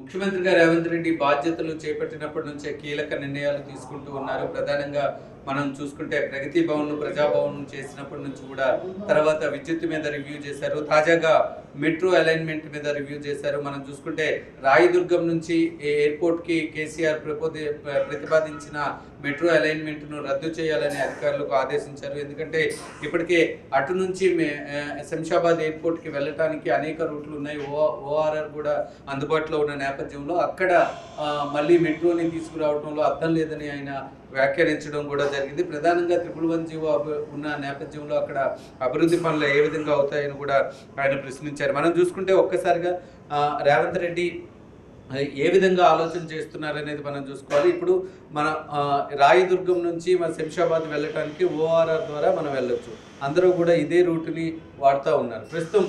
ముఖ్యమంత్రిగా రేవంత్ రెడ్డి బాధ్యతలు చేపట్టినప్పటి నుంచే కీలక నిర్ణయాలు తీసుకుంటూ ఉన్నారు. ప్రధానంగా మనం చూసుకుంటే ప్రగతి భవన్, ప్రజాభవన్ చేసినప్పటి నుంచి కూడా తర్వాత విద్యుత్ మీద రివ్యూ చేశారు. తాజాగా మెట్రో అలైన్మెంట్ మీద రివ్యూ చేశారు. మనం చూసుకుంటే రాయదుర్గం నుంచి ఎయిర్పోర్ట్కి కేసీఆర్ ప్రతిపాదించిన మెట్రో అలైన్మెంట్ను రద్దు చేయాలని అధికారులకు ఆదేశించారు. ఎందుకంటే ఇప్పటికే అటు నుంచి శంషాబాద్ ఎయిర్పోర్ట్కి వెళ్ళటానికి అనేక రూట్లు ఉన్నాయి. ఓఆర్ఆర్ కూడా అందుబాటులో ఉన్న నేపథ్యంలో అక్కడ మళ్ళీ మెట్రోని తీసుకురావడంలో అర్థం లేదని ఆయన వ్యాఖ్యానించడం కూడా జరిగింది. ప్రధానంగా 111 జీవో ఉన్న నేపథ్యంలో అక్కడ అభివృద్ధి పనులు ఏ విధంగా అవుతాయని కూడా ఆయన ప్రశ్నించారు. మనం చూసుకుంటే ఒక్కసారిగా రేవంత్ రెడ్డి ఏ విధంగా ఆలోచన చేస్తున్నారనేది మనం చూసుకోవాలి. ఇప్పుడు మన రాయదుర్గం నుంచి మన శంషాబాద్ వెళ్ళటానికి ఓఆర్ఆర్ ద్వారా మనం వెళ్ళొచ్చు. అందరూ కూడా ఇదే రూటుని వాడుతూ ఉన్నారు. ప్రస్తుతం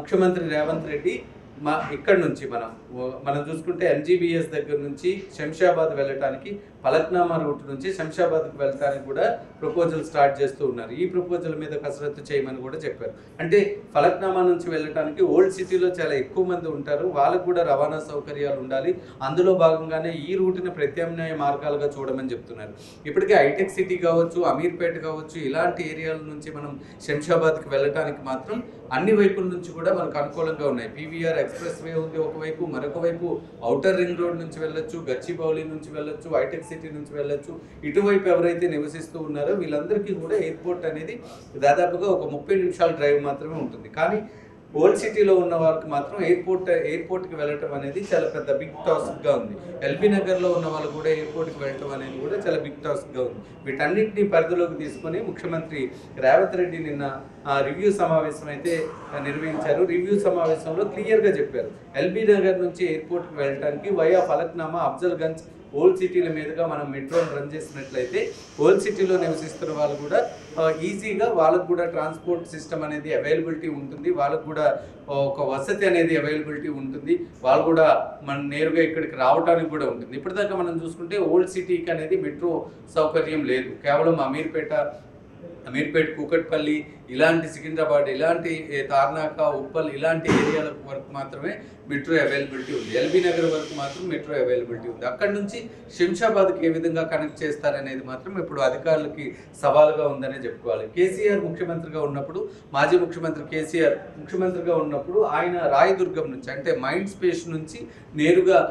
ముఖ్యమంత్రి రేవంత్ రెడ్డి ఇక్కడ నుంచి మనం చూసుకుంటే ఎంజీబీఎస్ దగ్గర నుంచి శంషాబాద్ వెళ్ళటానికి ఫలక్నామా రూట్ నుంచి శంషాబాద్కి వెళ్ళటానికి కూడా ప్రపోజల్ స్టార్ట్ చేస్తూ ఉన్నారు. ఈ ప్రపోజల్ మీద కసరత్తు చేయమని కూడా చెప్పారు. అంటే ఫలక్నామా నుంచి వెళ్ళటానికి ఓల్డ్ సిటీలో చాలా ఎక్కువ మంది ఉంటారు, వాళ్ళకు కూడా రవాణా సౌకర్యాలు ఉండాలి. అందులో భాగంగానే ఈ రూట్ని ప్రత్యామ్నాయ మార్గాలుగా చూడమని చెప్తున్నారు. ఇప్పటికే హైటెక్ సిటీ కావచ్చు, అమీర్పేట కావచ్చు, ఇలాంటి ఏరియాల నుంచి మనం శంషాబాద్కి వెళ్ళటానికి మాత్రం అన్ని వైపుల నుంచి కూడా మనకు అనుకూలంగా ఉన్నాయి. పీవీఆర్ ఎక్స్ప్రెస్ వే ఉంది ఒకవైపు, మరొక వైపు ఔటర్ రింగ్ రోడ్ నుంచి వెళ్ళొచ్చు, గచ్చిబౌలి నుంచి వెళ్ళొచ్చు, హైటెక్ సిటీ నుంచి వెళ్ళొచ్చు. ఇటువైపు ఎవరైతే నివసిస్తూ ఉన్నారో వీళ్ళందరికీ కూడా ఎయిర్పోర్ట్ అనేది దాదాపుగా ఒక 30 నిమిషాల డ్రైవ్ మాత్రమే ఉంటుంది. కానీ ఓల్డ్ సిటీలో ఉన్న వాళ్ళకి మాత్రం ఎయిర్పోర్ట్కి వెళ్ళటం అనేది చాలా పెద్ద బిగ్ టాస్క్గా ఉంది. ఎల్బీ నగర్లో ఉన్న వాళ్ళు కూడా ఎయిర్పోర్ట్కి వెళ్ళటం అనేది కూడా చాలా బిగ్ టాస్క్గా ఉంది. వీటన్నింటినీ పరిధిలోకి తీసుకొని ముఖ్యమంత్రి రేవంత్ రెడ్డి నిన్న రివ్యూ సమావేశం అయితే నిర్వహించారు. రివ్యూ సమావేశంలో క్లియర్గా చెప్పారు, ఎల్బీ నగర్ నుంచి ఎయిర్పోర్ట్కి వెళ్ళడానికి వయా ఫలక్నామా, అఫ్జల్గంజ్, ఓల్డ్ సిటీల మీదుగా మనం మెట్రోని రన్ చేసినట్లయితే ఓల్డ్ సిటీలో నివసిస్తున్న వాళ్ళు కూడా ఈజీగా వాళ్ళకు కూడా ట్రాన్స్పోర్ట్ సిస్టమ్ అనేది అవైలబిలిటీ ఉంటుంది, వాళ్ళకు కూడా ఒక వసతి అనేది అవైలబిలిటీ ఉంటుంది, వాళ్ళు కూడా నేరుగా ఇక్కడికి రావడానికి కూడా ఉంటుంది. ఇప్పటిదాకా మనం చూసుకుంటే ఓల్డ్ సిటీకి అనేది మెట్రో సౌకర్యం లేదు. కేవలం అమీర్పేట, కూకట్పల్లి, ఇలాంటి సికింద్రాబాద్, ఇలాంటి తార్నాక, ఉప్పల్ ఇలాంటి ఏరియాల వరకు మాత్రమే మెట్రో అవైలబిలిటీ ఉంది. ఎల్బీ నగర్ వరకు మాత్రం మెట్రో అవైలబిలిటీ ఉంది. అక్కడి నుంచి శంషాబాద్కి ఏ విధంగా కనెక్ట్ చేస్తారనేది మాత్రం ఇప్పుడు అధికారులకి సవాలుగా ఉందనే చెప్పుకోవాలి. కేసీఆర్ ముఖ్యమంత్రిగా ఉన్నప్పుడు, మాజీ ముఖ్యమంత్రి కేసీఆర్ ముఖ్యమంత్రిగా ఉన్నప్పుడు ఆయన రాయదుర్గం నుంచి అంటే మైండ్ స్పేస్ నుంచి నేరుగా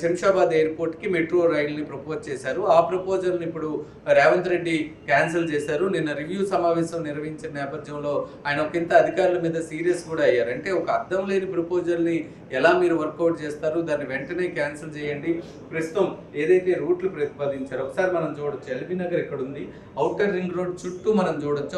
శంషాబాద్ ఎయిర్పోర్ట్కి మెట్రో రైల్ని ప్రపోజ్ చేశారు. ఆ ప్రపోజల్ని ఇప్పుడు రేవంత్ రెడ్డి క్యాన్సిల్ చేశారు. నిన్న రివ్యూ సమావేశం నిర్వహించిన నేపథ్యంలో ఆయన ఒకంత అధికారుల మీద సీరియస్ కూడా అయ్యారు. అంటే ఒక అర్థం లేని ప్రపోజల్ని ఎలా మీరు వర్కౌట్ చేస్తారు, దాన్ని వెంటనే క్యాన్సిల్ చేయండి. ప్రస్తుతం ఏదైతే రూట్లు ప్రతిపాదించారో ఒకసారి మనం చూడొచ్చు. ఎల్బీ నగర్ ఇక్కడ ఉంది, ఔటర్ రింగ్ రోడ్ చుట్టూ మనం చూడొచ్చు.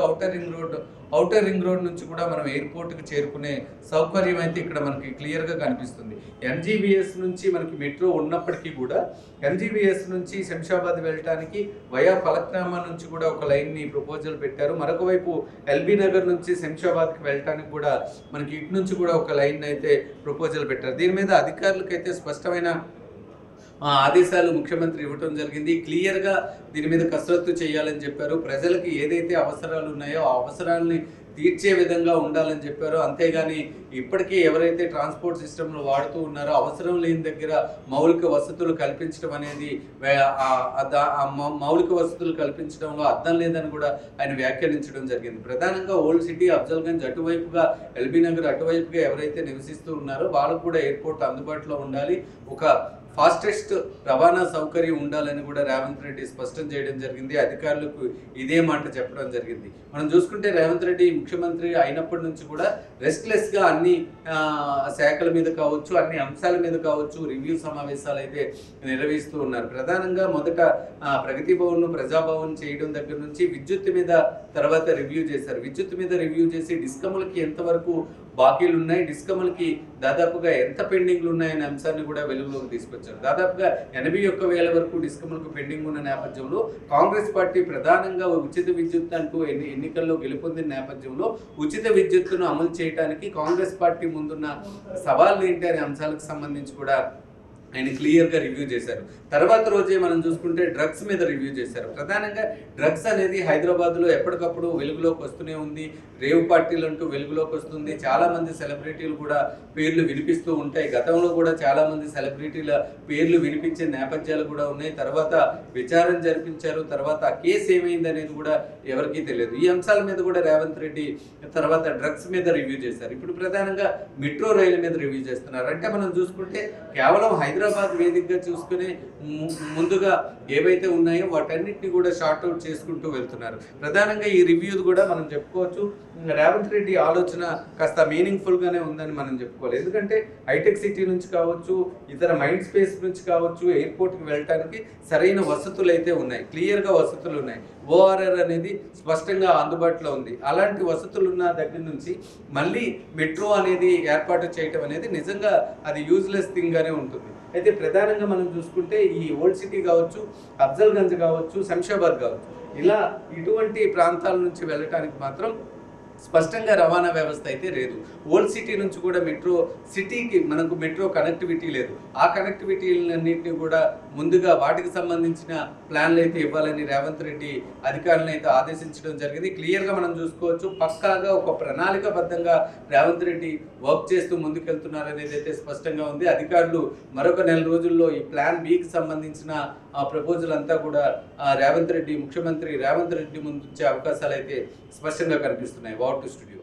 ఔటర్ రింగ్ రోడ్ నుంచి కూడా మనం ఎయిర్పోర్ట్కి చేరుకునే సౌకర్యం అయితే ఇక్కడ మనకి క్లియర్గా కనిపిస్తుంది. ఎంజీబీఎస్ నుంచి మనకి మెట్రో ఉన్నప్పటికీ కూడా ఎంజీబీఎస్ నుంచి శంషాబాద్ వెళ్ళటానికి వయా ఫలక్నామా నుంచి కూడా ఒక లైన్ని ప్రపోజల్ పెట్టారు. మరొక వైపు ఎల్బీ నగర్ నుంచి శంషాబాద్కి వెళ్ళటానికి కూడా మనకి ఇటు నుంచి కూడా ఒక లైన్ అయితే ప్రపోజల్ పెట్టారు. దీని మీద అధికారులకైతే స్పష్టమైన ఆదేశాలు ముఖ్యమంత్రి ఇవ్వటం జరిగింది. క్లియర్గా దీని మీద కసరత్తు చేయాలని చెప్పారు. ప్రజలకి ఏదైతే అవసరాలు ఉన్నాయో ఆ అవసరాలని తీర్చే విధంగా ఉండాలని చెప్పారు. అంతేగాని ఇప్పటికీ ఎవరైతే ట్రాన్స్పోర్ట్ సిస్టమ్లో వాడుతూ ఉన్నారో అవసరం లేని దగ్గర మౌలిక వసతులు కల్పించడం అనేది మౌలిక వసతులు కల్పించడంలో అర్థం లేదని కూడా ఆయన వ్యాఖ్యానించడం జరిగింది. ప్రధానంగా ఓల్డ్ సిటీ, అఫ్జల్గంజ్ అటువైపుగా, ఎల్బీ నగర్ అటువైపుగా ఎవరైతే నివసిస్తూ ఉన్నారో వాళ్ళకు కూడా ఎయిర్పోర్ట్ అందుబాటులో ఉండాలి, ఒక ఫాస్టెస్ట్ రవాణా సౌకర్యం ఉండాలని కూడా రేవంత్ రెడ్డి స్పష్టం చేయడం జరిగింది. అధికారులకు ఇదే మాట చెప్పడం జరిగింది. మనం చూసుకుంటే రేవంత్ రెడ్డి ముఖ్యమంత్రి అయినప్పటి నుంచి కూడా రెస్ట్లెస్గా అన్ని శాఖల మీద కావచ్చు, అన్ని అంశాల మీద కావచ్చు రివ్యూ సమావేశాలు అయితే నిర్వహిస్తూ ఉన్నారు. ప్రధానంగా మొదట ప్రగతి భవన్, ప్రజాభవన్ చేయడం దగ్గర నుంచి విద్యుత్ మీద తర్వాత రివ్యూ చేశారు. విద్యుత్ మీద రివ్యూ చేసి డిస్కమ్లకి ఎంతవరకు బాకీలు ఉన్నాయి, డిస్కమ్లకి దాదాపుగా ఎంత పెండింగ్లు ఉన్నాయనే అంశాన్ని కూడా వెలుగులోకి తీసుకొచ్చారు. దాదాపుగా 81,000 వరకు డిస్కమ్లకు పెండింగ్ ఉన్న నేపథ్యంలో కాంగ్రెస్ పార్టీ ప్రధానంగా ఉచిత విద్యుత్ అంటూ ఎన్నికల్లో గెలుపొందిన నేపథ్యంలో ఉచిత విద్యుత్తును అమలు చేయడానికి కాంగ్రెస్ పార్టీ ముందున్న సవాళ్ళు ఏంటి అనే అంశాలకు సంబంధించి కూడా ఆయన క్లియర్గా రివ్యూ చేశారు. తర్వాత రోజే మనం చూసుకుంటే డ్రగ్స్ మీద రివ్యూ చేశారు. ప్రధానంగా డ్రగ్స్ అనేది హైదరాబాద్లో ఎప్పటికప్పుడు వెలుగులోకి వస్తూనే ఉంది. రేవ్ పార్టీలు అంటూ వెలుగులోకి వస్తుంది. చాలామంది సెలబ్రిటీలు కూడా పేర్లు వినిపిస్తూ ఉంటాయి. గతంలో కూడా చాలామంది సెలబ్రిటీల పేర్లు వినిపించే నేపథ్యాలు కూడా ఉన్నాయి. తర్వాత విచారణ జరిపించారు. తర్వాత ఆ కేసు ఏమైంది అనేది కూడా ఎవరికీ తెలియదు. ఈ అంశాల మీద కూడా రేవంత్ రెడ్డి తర్వాత డ్రగ్స్ మీద రివ్యూ చేశారు. ఇప్పుడు ప్రధానంగా మెట్రో రైలు మీద రివ్యూ చేస్తున్నారు. అంటే మనం చూసుకుంటే కేవలం హైదరాబాద్ వేదికగా చూసుకుని ముందుగా ఏవైతే ఉన్నాయో వాటన్నిటిని కూడా షార్ట్అవుట్ చేసుకుంటూ వెళ్తున్నారు. ప్రధానంగా ఈ రివ్యూ కూడా మనం చెప్పుకోవచ్చు రేవంత్ రెడ్డి ఆలోచన కాస్త మీనింగ్ఫుల్గానే ఉందని మనం చెప్పుకోవాలి. ఎందుకంటే హైటెక్ సిటీ నుంచి కావచ్చు, ఇతర మైండ్ స్పేస్ నుంచి కావచ్చు, ఎయిర్పోర్ట్కి వెళ్ళడానికి సరైన వసతులు అయితే ఉన్నాయి. క్లియర్గా వసతులు ఉన్నాయి. ఓఆర్ఆర్ అనేది స్పష్టంగా అందుబాటులో ఉంది. అలాంటి వసతులు ఉన్న దగ్గర నుంచి మళ్ళీ మెట్రో అనేది ఏర్పాటు చేయటం అనేది నిజంగా అది యూజ్లెస్ థింగ్గానే ఉంటుంది. అయితే ప్రధానంగా మనం చూసుకుంటే ఈ ఓల్డ్ సిటీ కావచ్చు, అఫ్జల్గంజ్ కావచ్చు, శంషాబాద్ కావచ్చు, ఇలా ఇటువంటి ప్రాంతాల నుంచి వెళ్ళటానికి మాత్రం స్పష్టంగా రవాణా వ్యవస్థ అయితే లేదు. ఓల్డ్ సిటీ నుంచి కూడా మెట్రో సిటీకి మనకు మెట్రో కనెక్టివిటీ లేదు. ఆ కనెక్టివిటీలన్నింటినీ కూడా ముందుగా వాటికి సంబంధించిన ప్లాన్లు అయితే ఇవ్వాలని రేవంత్ రెడ్డి అధికారులను అయితే ఆదేశించడం జరిగింది. క్లియర్గా మనం చూసుకోవచ్చు. పక్కాగా ఒక ప్రణాళికాబద్ధంగా రేవంత్ రెడ్డి వర్క్ చేస్తూ ముందుకెళ్తున్నారనేది అయితే స్పష్టంగా ఉంది. అధికారులు మరొక నెల రోజుల్లో ఈ ప్లాన్ బికి సంబంధించిన ఆ ప్రపోజల్ అంతా కూడా ముఖ్యమంత్రి రేవంత్ రెడ్డి ముందుంచే అవకాశాలు అయితే స్పష్టంగా కనిపిస్తున్నాయి. What to studio.